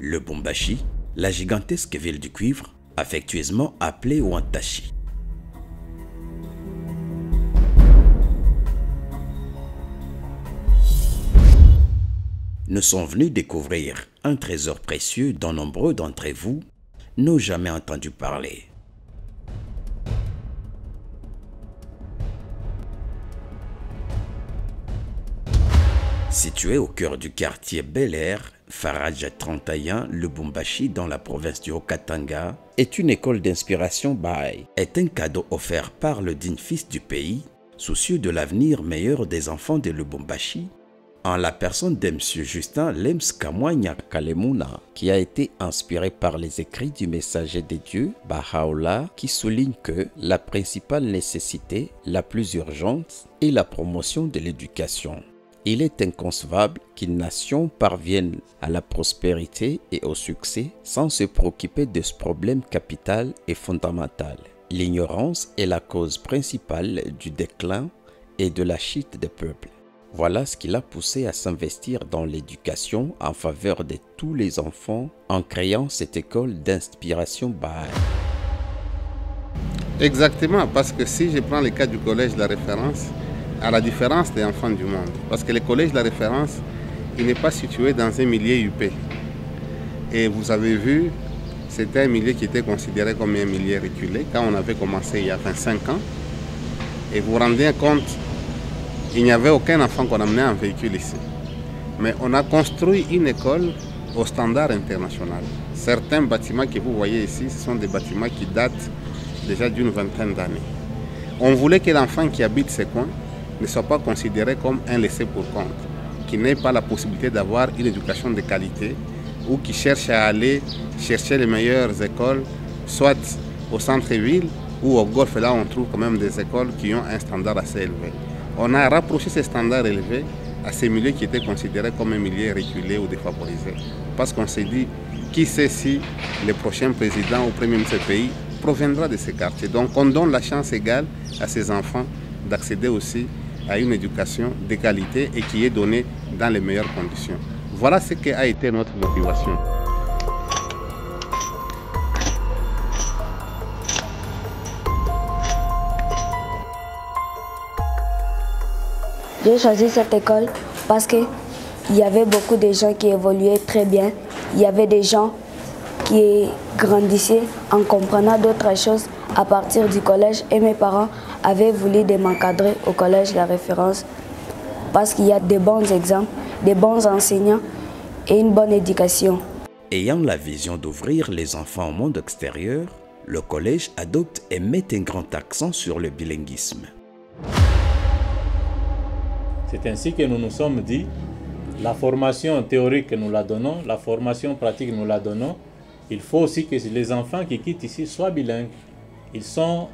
Lubumbashi, la gigantesque ville du cuivre, affectueusement appelée Wantashi. Nous sommes venus découvrir un trésor précieux dont nombreux d'entre vous n'ont jamais entendu parler. Situé au cœur du quartier Bel Air, Faraja 31, Lubumbashi, dans la province du Haut-Katanga, est une école d'inspiration Baha'i. Est un cadeau offert par le digne fils du pays, soucieux de l'avenir meilleur des enfants de Lubumbashi, en la personne de M. Justin Lems Kamwanya Kalemuna, qui a été inspiré par les écrits du messager de Dieu, Baha'u'llah, qui souligne que la principale nécessité, la plus urgente, est la promotion de l'éducation. Il est inconcevable qu'une nation parvienne à la prospérité et au succès sans se préoccuper de ce problème capital et fondamental. L'ignorance est la cause principale du déclin et de la chute des peuples. Voilà ce qui l'a poussé à s'investir dans l'éducation en faveur de tous les enfants en créant cette école d'inspiration Baha'i. Exactement, parce que si je prends le cas du collège de la référence, à la différence des enfants du monde, parce que le collège de la référence, il n'est pas situé dans un milieu UP. Et vous avez vu, c'était un milieu qui était considéré comme un milieu reculé quand on avait commencé il y a 25 ans. Et vous vous rendez compte, il n'y avait aucun enfant qu'on amenait en véhicule ici. Mais on a construit une école au standard international. Certains bâtiments que vous voyez ici, ce sont des bâtiments qui datent déjà d'une vingtaine d'années. On voulait que l'enfant qui habite ces coins ne soit pas considéré comme un laissé pour compte, qui n'ait pas la possibilité d'avoir une éducation de qualité ou qui cherche à aller chercher les meilleures écoles, soit au centre-ville ou au golfe. Là, on trouve quand même des écoles qui ont un standard assez élevé. On a rapproché ces standards élevés à ces milieux qui étaient considérés comme un milieu reculé ou défavorisé. Parce qu'on s'est dit, qui sait si le prochain président ou premier ministre du pays proviendra de ces quartiers. Donc on donne la chance égale à ces enfants d'accéder aussi à une éducation de qualité et qui est donnée dans les meilleures conditions. Voilà ce qui a été notre motivation. J'ai choisi cette école parce qu'il y avait beaucoup de gens qui évoluaient très bien. Il y avait des gens qui grandissaient en comprenant d'autres choses à partir du collège et mes parents avaient voulu de m'encadrer au collège de la référence parce qu'il y a de bons exemples, de bons enseignants et une bonne éducation. Ayant la vision d'ouvrir les enfants au monde extérieur, le collège adopte et met un grand accent sur le bilinguisme. C'est ainsi que nous nous sommes dit, la formation théorique nous la donnons, la formation pratique nous la donnons. Il faut aussi que les enfants qui quittent ici soient bilingues. Ils sont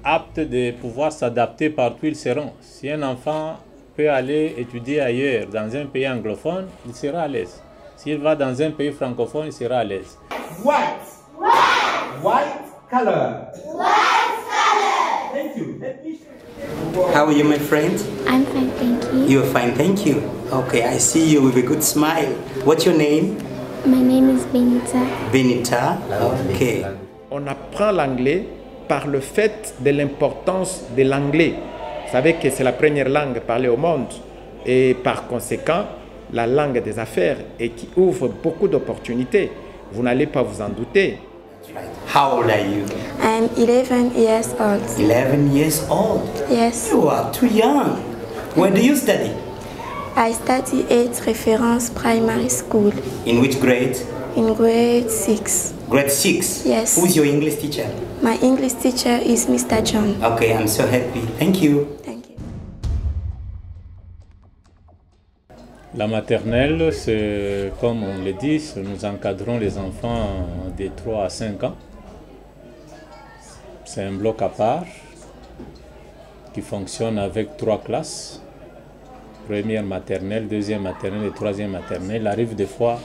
aptes de pouvoir s'adapter partout où ils seront. Si un enfant peut aller étudier ailleurs, dans un pays anglophone, il sera à l'aise. S'il va dans un pays francophone, il sera à l'aise. White. White. White color. White color. Thank you. How are you, my friend? I'm fine, thank you. You're fine, thank you. Okay, I see you with a good smile. What's your name? My name is Benita. Benita? Okay. On apprend l'anglais par le fait de l'importance de l'anglais. Vous savez que c'est la première langue parlée au monde et par conséquent, la langue des affaires et qui ouvre beaucoup d'opportunités. Vous n'allez pas vous en douter. How old are you? I'm 11 years old. 11 years old? Yes. You are too young. Where do you study? I study at Reference Primary School. In which grade? In grade 6. Grade 6? Yes. Who's your English teacher? My English teacher is Mr. John. Okay, I'm so happy. Thank you. Thank you. La maternelle, c'est comme on le dit, nous encadrons les enfants de 3 à 5 ans. C'est un bloc à part qui fonctionne avec 3 classes. Première maternelle, deuxième maternelle et troisième maternelle. Il arrive des fois,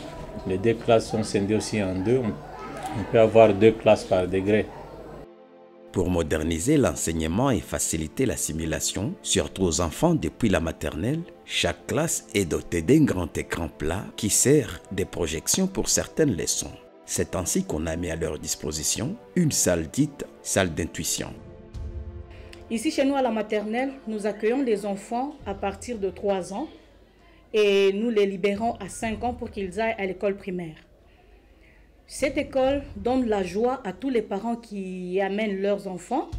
les 2 classes sont scindées aussi en 2. On peut avoir 2 classes par degré. Pour moderniser l'enseignement et faciliter l'assimilation, surtout aux enfants depuis la maternelle, chaque classe est dotée d'un grand écran plat qui sert de projection pour certaines leçons. C'est ainsi qu'on a mis à leur disposition une salle dite salle d'intuition. Ici, chez nous, à la maternelle, nous accueillons les enfants à partir de 3 ans et nous les libérons à 5 ans pour qu'ils aillent à l'école primaire. Cette école donne la joie à tous les parents qui amènent leurs enfants.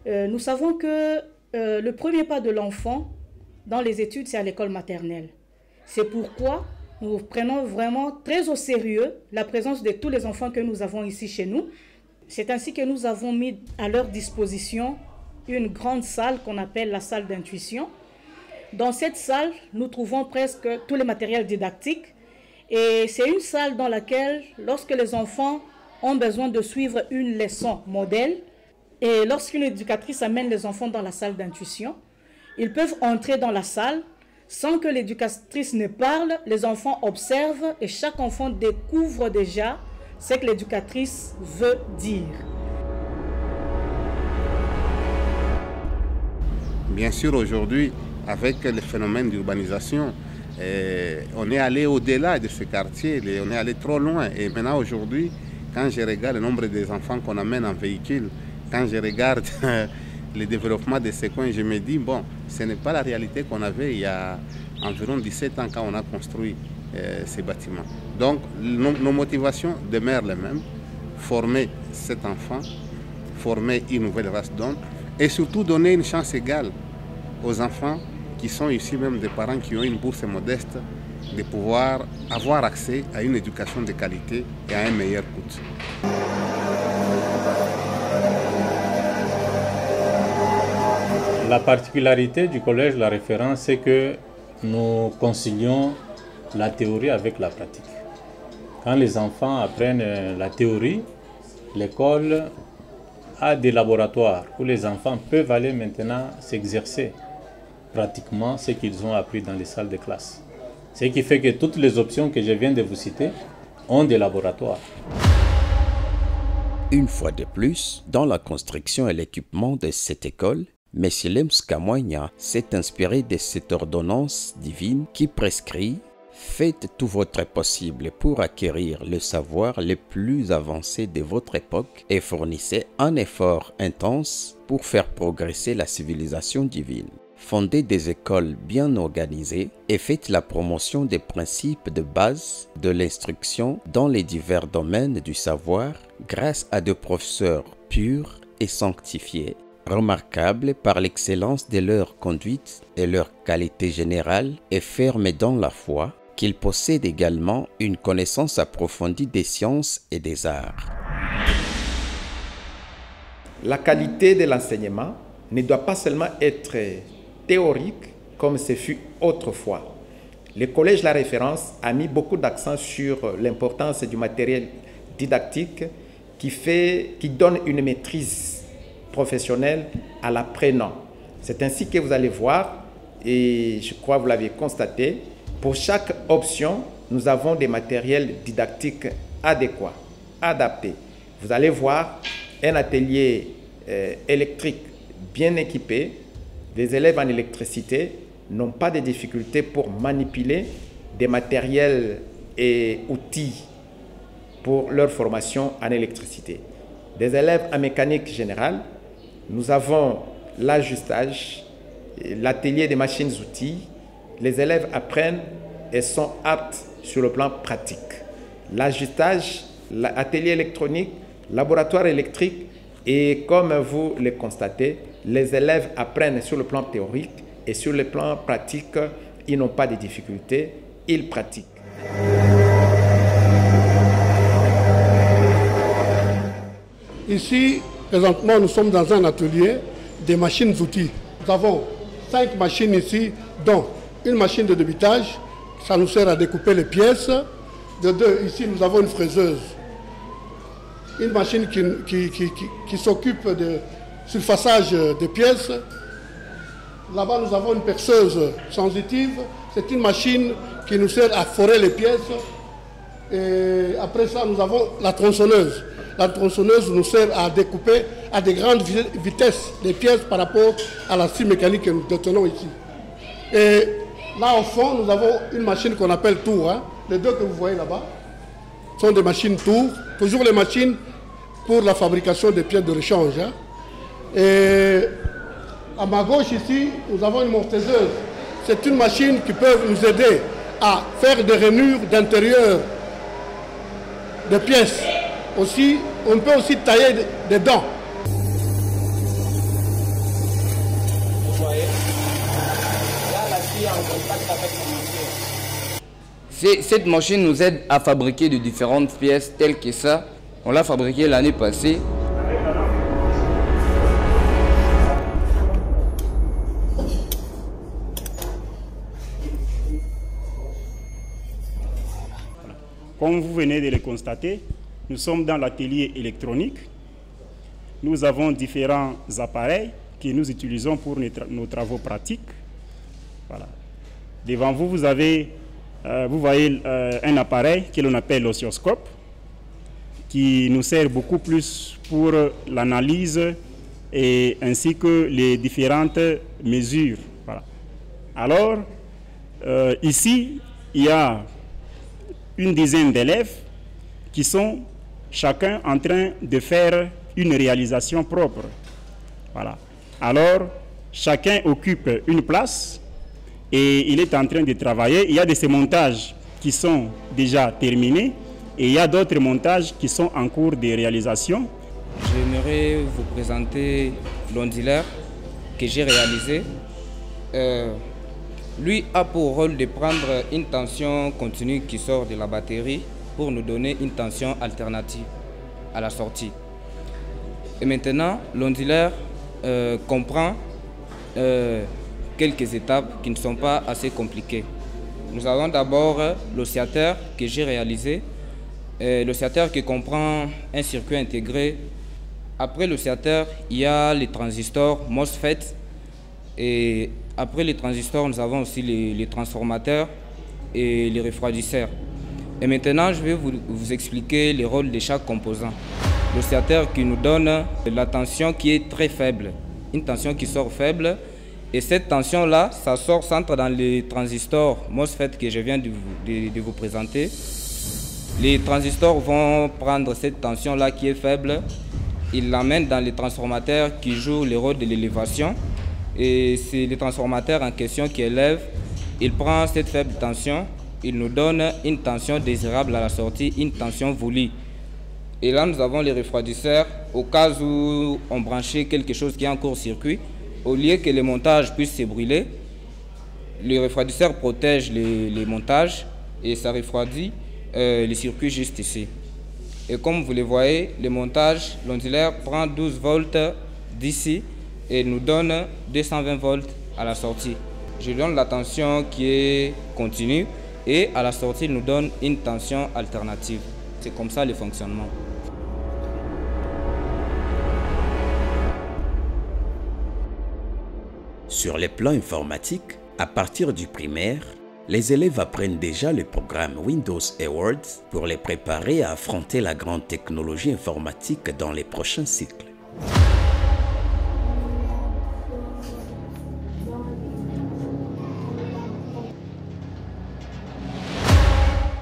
Nous savons que le premier pas de l'enfant dans les études, c'est à l'école maternelle. C'est pourquoi nous prenons vraiment très au sérieux la présence de tous les enfants que nous avons ici chez nous. C'est ainsi que nous avons mis à leur disposition une grande salle qu'on appelle la salle d'intuition. Dans cette salle, nous trouvons presque tous les matériels didactiques. Et c'est une salle dans laquelle, lorsque les enfants ont besoin de suivre une leçon modèle, et lorsqu'une éducatrice amène les enfants dans la salle d'intuition, ils peuvent entrer dans la salle sans que l'éducatrice ne parle. Les enfants observent et chaque enfant découvre déjà ce que l'éducatrice veut dire. Bien sûr, aujourd'hui, avec le phénomène d'urbanisation, on est allé au-delà de ce quartier, on est allé trop loin. Et maintenant, aujourd'hui, quand je regarde le nombre des enfants qu'on amène en véhicule, quand je regarde le développement de ces coins, je me dis, bon, ce n'est pas la réalité qu'on avait il y a environ 17 ans quand on a construit ces bâtiments. Donc, nos motivations demeurent les mêmes. Former cet enfant, former une nouvelle race d'hommes et surtout donner une chance égale aux enfants qui sont ici, même des parents qui ont une bourse modeste, de pouvoir avoir accès à une éducation de qualité et à un meilleur coût. La particularité du collège La Référence, c'est que nous concilions la théorie avec la pratique. Quand les enfants apprennent la théorie, l'école a des laboratoires où les enfants peuvent aller maintenant s'exercer pratiquement ce qu'ils ont appris dans les salles de classe. Ce qui fait que toutes les options que je viens de vous citer ont des laboratoires. Une fois de plus, dans la construction et l'équipement de cette école, M. Lems Kamoigna s'est inspiré de cette ordonnance divine qui prescrit « Faites tout votre possible pour acquérir le savoir le plus avancé de votre époque et fournissez un effort intense pour faire progresser la civilisation divine. Fondez des écoles bien organisées et faites la promotion des principes de base de l'instruction dans les divers domaines du savoir grâce à des professeurs purs et sanctifiés, remarquables par l'excellence de leur conduite et leur qualité générale et fermes dans la foi, qu'ils possèdent également une connaissance approfondie des sciences et des arts. » La qualité de l'enseignement ne doit pas seulement être théorique comme ce fut autrefois. Le Collège La Référence a mis beaucoup d'accent sur l'importance du matériel didactique qui donne une maîtrise professionnelle à l'apprenant. C'est ainsi que vous allez voir, et je crois que vous l'avez constaté, pour chaque option, nous avons des matériels didactiques adéquats, adaptés. Vous allez voir un atelier électrique bien équipé. Les élèves en électricité n'ont pas de difficultés pour manipuler des matériels et outils pour leur formation en électricité. Des élèves en mécanique générale, nous avons l'ajustage, l'atelier des machines-outils. Les élèves apprennent et sont aptes sur le plan pratique. L'ajustage, l'atelier électronique, laboratoire électrique et comme vous le constatez, les élèves apprennent sur le plan théorique et sur le plan pratique, ils n'ont pas de difficultés, ils pratiquent. Ici, présentement, nous sommes dans un atelier des machines-outils. Nous avons 5 machines ici, dont une machine de débitage, ça nous sert à découper les pièces. De 2, ici, nous avons une fraiseuse. Une machine qui s'occupe de surfaçage des pièces. Là-bas, nous avons une perceuse sensitive. C'est une machine qui nous sert à forer les pièces. Et après ça, nous avons la tronçonneuse. La tronçonneuse nous sert à découper à de grandes vitesses des pièces par rapport à la scie mécanique que nous détenons ici. Et là au fond, nous avons une machine qu'on appelle tour. Hein. Les deux que vous voyez là-bas sont des machines tour, toujours les machines pour la fabrication des pièces de rechange. Hein. Et à ma gauche ici, nous avons une mortaiseuse. C'est une machine qui peut nous aider à faire des rainures d'intérieur de pièces. Aussi, on peut aussi tailler des dents. Vous voyez, là la scie est en contact avec la machine. Cette machine nous aide à fabriquer de différentes pièces telles que ça. On l'a fabriqué l'année passée. Comme vous venez de le constater, nous sommes dans l'atelier électronique. Nous avons différents appareils que nous utilisons pour nos travaux pratiques. Voilà. Devant vous, vous voyez un appareil que l'on appelle l'oscilloscope, qui nous sert beaucoup plus pour l'analyse et ainsi que les différentes mesures. Voilà. Alors, ici, il y a une dizaine d'élèves qui sont chacun en train de faire une réalisation propre. Voilà. Alors, chacun occupe une place et il est en train de travailler. Il y a de ces montages qui sont déjà terminés et il y a d'autres montages qui sont en cours de réalisation. J'aimerais vous présenter l'onduleur que j'ai réalisé. Lui a pour rôle de prendre une tension continue qui sort de la batterie pour nous donner une tension alternative à la sortie. Et maintenant, l'onduleur comprend quelques étapes qui ne sont pas assez compliquées. Nous avons d'abord l'oscillateur que j'ai réalisé, l'oscillateur qui comprend un circuit intégré. Après l'oscillateur, il y a les transistors MOSFET. Et après les transistors, nous avons aussi les transformateurs et les refroidisseurs. Et maintenant, je vais vous expliquer les rôles de chaque composant. L'oscillateur qui nous donne la tension qui est très faible, une tension qui sort faible. Et cette tension-là, ça s'entre dans les transistors MOSFET que je viens de vous présenter. Les transistors vont prendre cette tension-là qui est faible, ils l'amènent dans les transformateurs qui jouent le rôle de l'élévation. Et c'est les transformateurs en question qui élèvent. Il prend cette faible tension, il nous donne une tension désirable à la sortie, une tension voulue. Et là, nous avons les refroidisseurs. Au cas où on branchait quelque chose qui est en court-circuit, au lieu que les montages puissent se brûler, le refroidisseur protège les montages et ça refroidit les circuits juste ici. Et comme vous le voyez, le montage, l'ondulaire prend 12 volts d'ici et nous donne 220 volts à la sortie. Je donne la tension qui est continue et à la sortie, il nous donne une tension alternative. C'est comme ça le fonctionnement. Sur les plans informatiques, à partir du primaire, les élèves apprennent déjà le programme Windows et Word pour les préparer à affronter la grande technologie informatique dans les prochains cycles.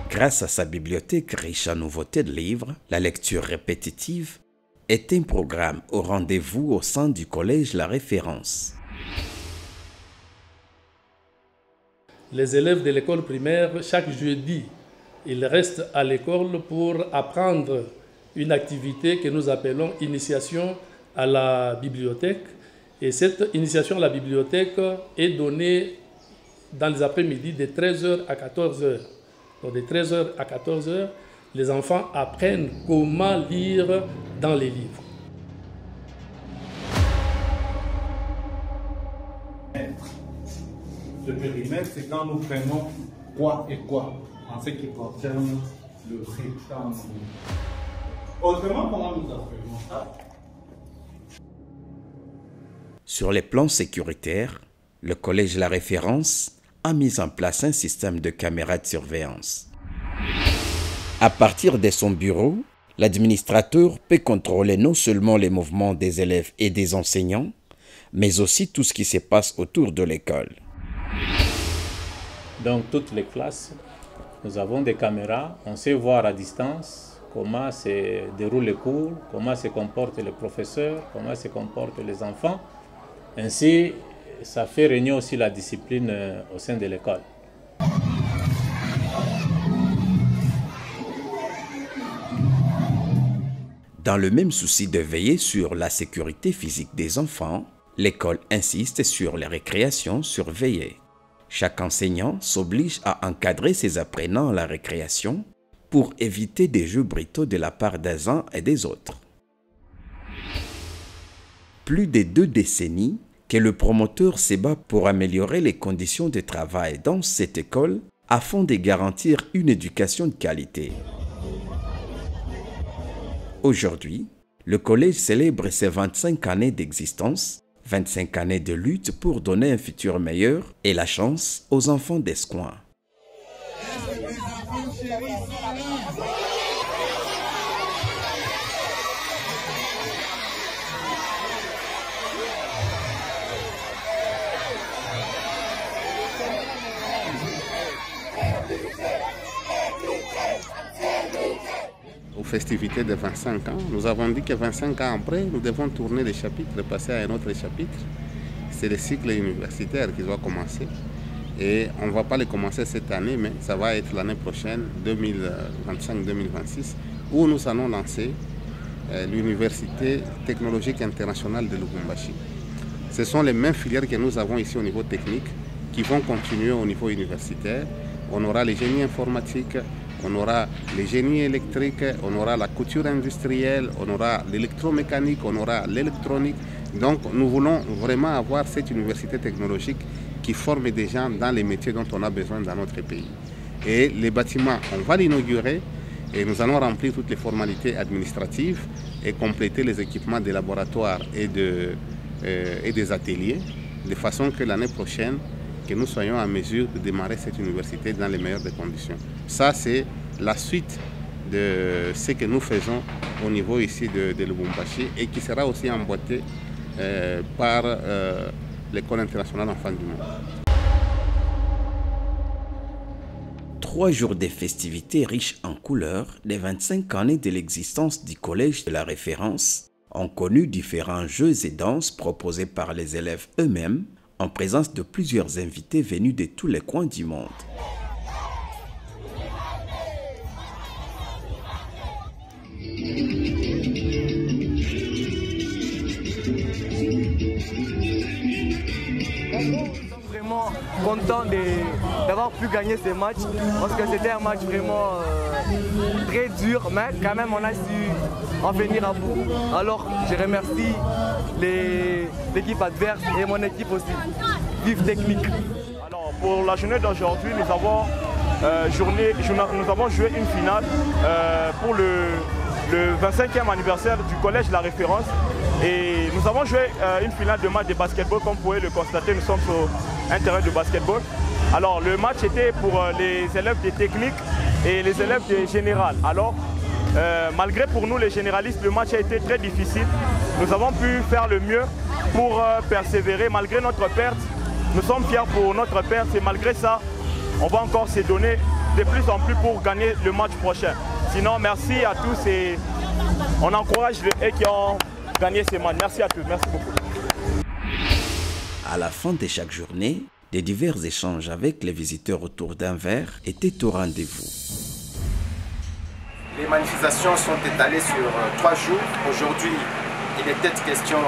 Grâce à sa bibliothèque riche en nouveautés de livres, la lecture répétitive est un programme au rendez-vous au sein du collège La Référence. Les élèves de l'école primaire, chaque jeudi, ils restent à l'école pour apprendre une activité que nous appelons initiation à la bibliothèque. Et cette initiation à la bibliothèque est donnée dans les après-midi de 13h à 14h. Donc de 13h à 14h, les enfants apprennent comment lire dans les livres. Le périmètre, c'est quand nous prenons quoi et quoi en ce qui concerne le rectangle. Autrement, comment nous appelons ça? Sur les plans sécuritaires, le collège La Référence a mis en place un système de caméras de surveillance. À partir de son bureau, L'administrateur peut contrôler non seulement les mouvements des élèves et des enseignants, mais aussi tout ce qui se passe autour de l'école. Dans toutes les classes, nous avons des caméras. On sait voir à distance comment se déroulent les cours, comment se comportent les professeurs, comment se comportent les enfants. Ainsi, ça fait régner aussi la discipline au sein de l'école. Dans le même souci de veiller sur la sécurité physique des enfants, l'école insiste sur les récréations surveillées. Chaque enseignant s'oblige à encadrer ses apprenants à la récréation pour éviter des jeux brutaux de la part des uns et des autres. Plus de 2 décennies que le promoteur se bat pour améliorer les conditions de travail dans cette école afin de garantir une éducation de qualité. Aujourd'hui, le collège célèbre ses 25 années d'existence, 25 années de lutte pour donner un futur meilleur et la chance aux enfants d'Escoing. Aux festivités de 25 ans, nous avons dit que 25 ans après, nous devons tourner les chapitres, passer à un autre chapitre. C'est le cycle universitaire qui doit commencer. Et on ne va pas le commencer cette année, mais ça va être l'année prochaine, 2025-2026, où nous allons lancer l'Université technologique internationale de Lubumbashi. Ce sont les mêmes filières que nous avons ici au niveau technique qui vont continuer au niveau universitaire. On aura les génies informatiques, on aura les génies électriques, on aura la couture industrielle, on aura l'électromécanique, on aura l'électronique. Donc nous voulons vraiment avoir cette université technologique qui forme des gens dans les métiers dont on a besoin dans notre pays. Et les bâtiments, on va l'inaugurer et nous allons remplir toutes les formalités administratives et compléter les équipements des laboratoires et des ateliers, de façon que l'année prochaine, que nous soyons en mesure de démarrer cette université dans les meilleures des conditions. Ça, c'est la suite de ce que nous faisons au niveau ici de Lubumbashi et qui sera aussi emboîté par l'École internationale Enfants du Monde. 3 jours de festivités riches en couleurs, les 25 années de l'existence du Collège de la Référence ont connu différents jeux et danses proposés par les élèves eux-mêmes, en présence de plusieurs invités venus de tous les coins du monde. Vraiment content d'avoir pu gagner ce match parce que c'était un match vraiment très dur, mais quand même on a su en venir à bout. Alors je remercie l'équipe adverse et mon équipe aussi, Vive Technique. Alors pour la journée d'aujourd'hui, nous avons joué une finale pour le 25e anniversaire du Collège de la Référence. Et nous avons joué une finale de match de basketball, comme vous pouvez le constater, nous sommes sur un terrain de basketball. Alors le match était pour les élèves de technique et les élèves de général. Alors malgré pour nous les généralistes, le match a été très difficile. Nous avons pu faire le mieux pour persévérer malgré notre perte. Nous sommes fiers pour notre perte et malgré ça, on va encore se donner de plus en plus pour gagner le match prochain. Sinon, merci à tous et on encourage les qui ont gagné ces matchs. Merci à tous, merci beaucoup. À la fin de chaque journée, des divers échanges avec les visiteurs autour d'un verre étaient au rendez-vous. Les manifestations sont étalées sur 3 jours. Aujourd'hui, il était question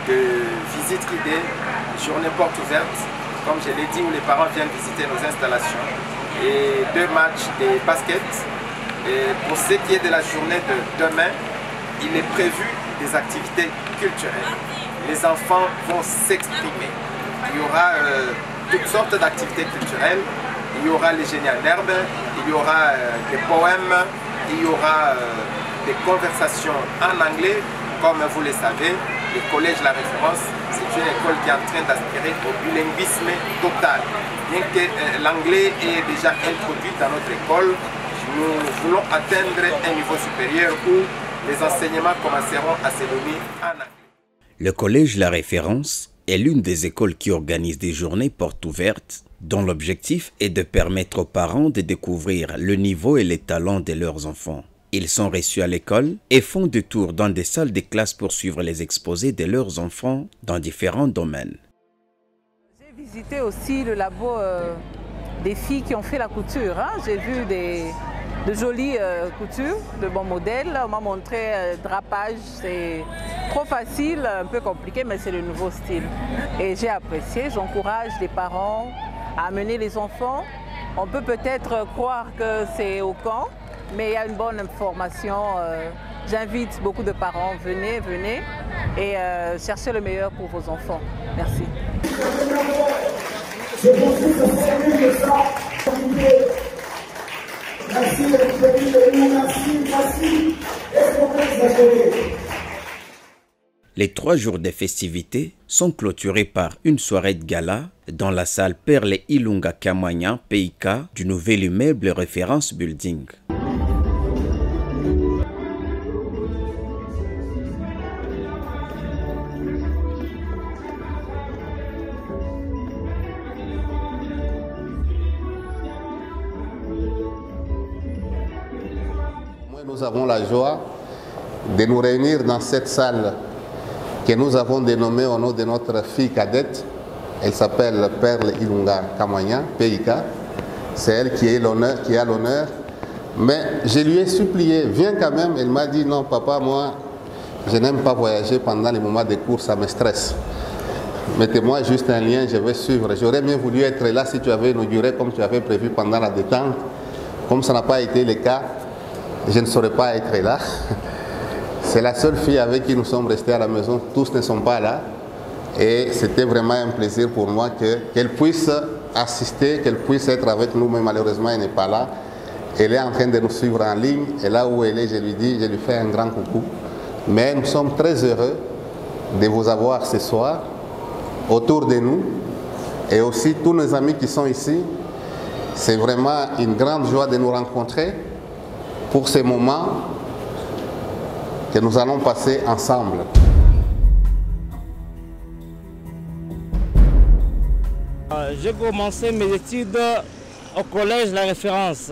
de visite guidée, journée porte ouverte, comme je l'ai dit, où les parents viennent visiter nos installations, et 2 matchs de basket. Et pour ce qui est de la journée de demain, il est prévu des activités culturelles. Les enfants vont s'exprimer. Il y aura toutes sortes d'activités culturelles. Il y aura les génies en herbe, il y aura des poèmes, il y aura des conversations en anglais. Comme vous le savez, le Collège de la Référence, c'est une école qui est en train d'aspirer au bilinguisme total. Bien que l'anglais est déjà introduit dans notre école, nous voulons atteindre un niveau supérieur où les enseignements commenceront à se donner en anglais. Le collège La Référence est l'une des écoles qui organise des journées portes ouvertes dont l'objectif est de permettre aux parents de découvrir le niveau et les talents de leurs enfants. Ils sont reçus à l'école et font des tours dans des salles de classe pour suivre les exposés de leurs enfants dans différents domaines. J'ai visité aussi le labo des filles qui ont fait la couture. J'ai vu de jolies coutures, de bons modèles. On m'a montré drapage, c'est trop facile, un peu compliqué, mais c'est le nouveau style. Et j'ai apprécié, j'encourage les parents à amener les enfants. On peut peut-être croire que c'est au camp, mais il y a une bonne information. J'invite beaucoup de parents, venez et cherchez le meilleur pour vos enfants. Merci. Les 3 jours de festivités sont clôturés par une soirée de gala dans la salle Perle Ilunga Kamanya PIK du nouvel immeuble Référence Building. Nous avons la joie de nous réunir dans cette salle que nous avons dénommée au nom de notre fille cadette. Elle s'appelle Perle Ilunga Kamanya, PIK. C'est elle qui a l'honneur. Mais je lui ai supplié, viens quand même. Elle m'a dit, non papa, moi, je n'aime pas voyager pendant les moments de cours, ça me stresse. Mettez-moi juste un lien, je vais suivre. J'aurais bien voulu être là si tu avais inauguré comme tu avais prévu pendant la détente. Comme ça n'a pas été le cas, je ne saurais pas être là. C'est la seule fille avec qui nous sommes restés à la maison. Tous ne sont pas là. Et c'était vraiment un plaisir pour moi qu'elle puisse assister, qu'elle puisse être avec nous, mais malheureusement elle n'est pas là. Elle est en train de nous suivre en ligne. Et là où elle est, je lui fais un grand coucou. Mais nous sommes très heureux de vous avoir ce soir autour de nous. Et aussi tous nos amis qui sont ici. C'est vraiment une grande joie de nous rencontrer pour ces moments que nous allons passer ensemble. J'ai commencé mes études au collège La Référence,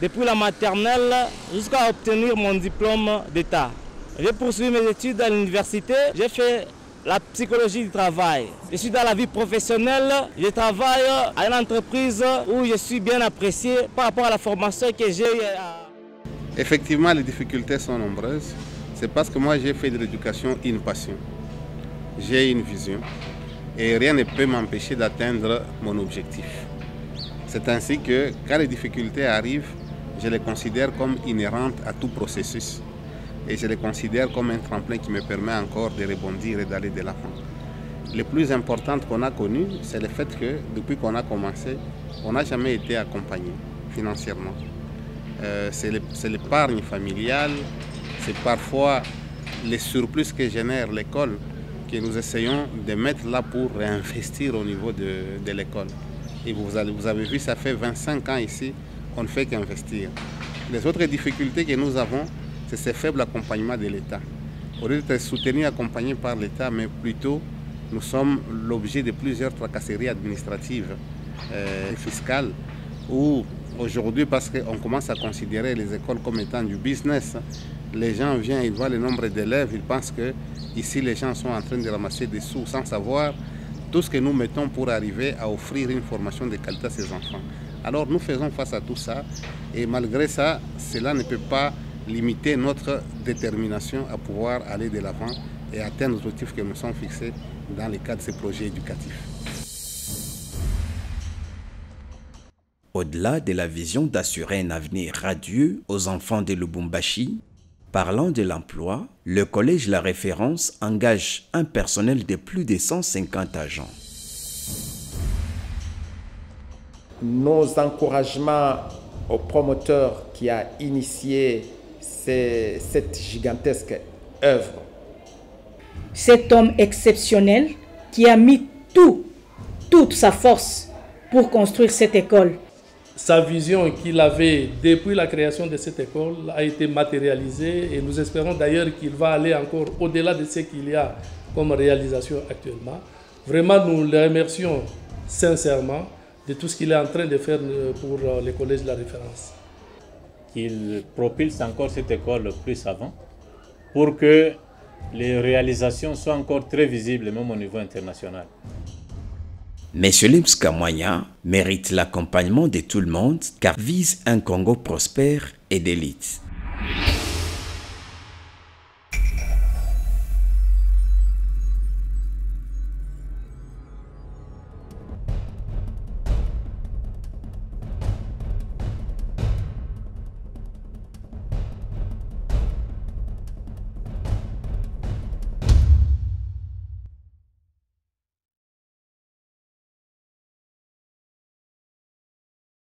depuis la maternelle jusqu'à obtenir mon diplôme d'État. J'ai poursuivi mes études à l'université, j'ai fait la psychologie du travail. Je suis dans la vie professionnelle, je travaille à une entreprise où je suis bien apprécié par rapport à la formation que j'ai eue. Effectivement, les difficultés sont nombreuses. C'est parce que moi, j'ai fait de l'éducation une passion. J'ai une vision. Et rien ne peut m'empêcher d'atteindre mon objectif. C'est ainsi que, quand les difficultés arrivent, je les considère comme inhérentes à tout processus. Et je les considère comme un tremplin qui me permet encore de rebondir et d'aller de l'avant. Le plus important qu'on a connu, c'est le fait que, depuis qu'on a commencé, on n'a jamais été accompagné financièrement. C'est l'épargne familiale, c'est parfois les surplus que génère l'école que nous essayons de mettre là pour réinvestir au niveau de l'école. Et vous avez vu, ça fait 25 ans ici, on ne fait qu'investir. Les autres difficultés que nous avons, c'est ce faible accompagnement de l'État. Au lieu d'être soutenu, accompagné par l'État, mais plutôt nous sommes l'objet de plusieurs tracasseries administratives et fiscales où aujourd'hui, parce qu'on commence à considérer les écoles comme étant du business, les gens viennent, ils voient le nombre d'élèves, ils pensent que ici les gens sont en train de ramasser des sous sans savoir tout ce que nous mettons pour arriver à offrir une formation de qualité à ces enfants. Alors nous faisons face à tout ça et malgré ça, cela ne peut pas limiter notre détermination à pouvoir aller de l'avant et atteindre les objectifs que nous sommes fixés dans le cadre de ces projets éducatifs. Au-delà de la vision d'assurer un avenir radieux aux enfants de Lubumbashi, parlant de l'emploi, le collège La Référence engage un personnel de plus de 150 agents. Nos encouragements au promoteur qui a initié cette gigantesque œuvre. Cet homme exceptionnel qui a mis toute sa force pour construire cette école. sa vision qu'il avait depuis la création de cette école a été matérialisée et nous espérons d'ailleurs qu'il va aller encore au-delà de ce qu'il y a comme réalisation actuellement. Vraiment, nous le remercions sincèrement de tout ce qu'il est en train de faire pour le collège de la référence. Qu'il propulse encore cette école plus avant pour que les réalisations soient encore très visibles, même au niveau international. Monsieur Limska Mwanya mérite l'accompagnement de tout le monde car vise un Congo prospère et d'élite.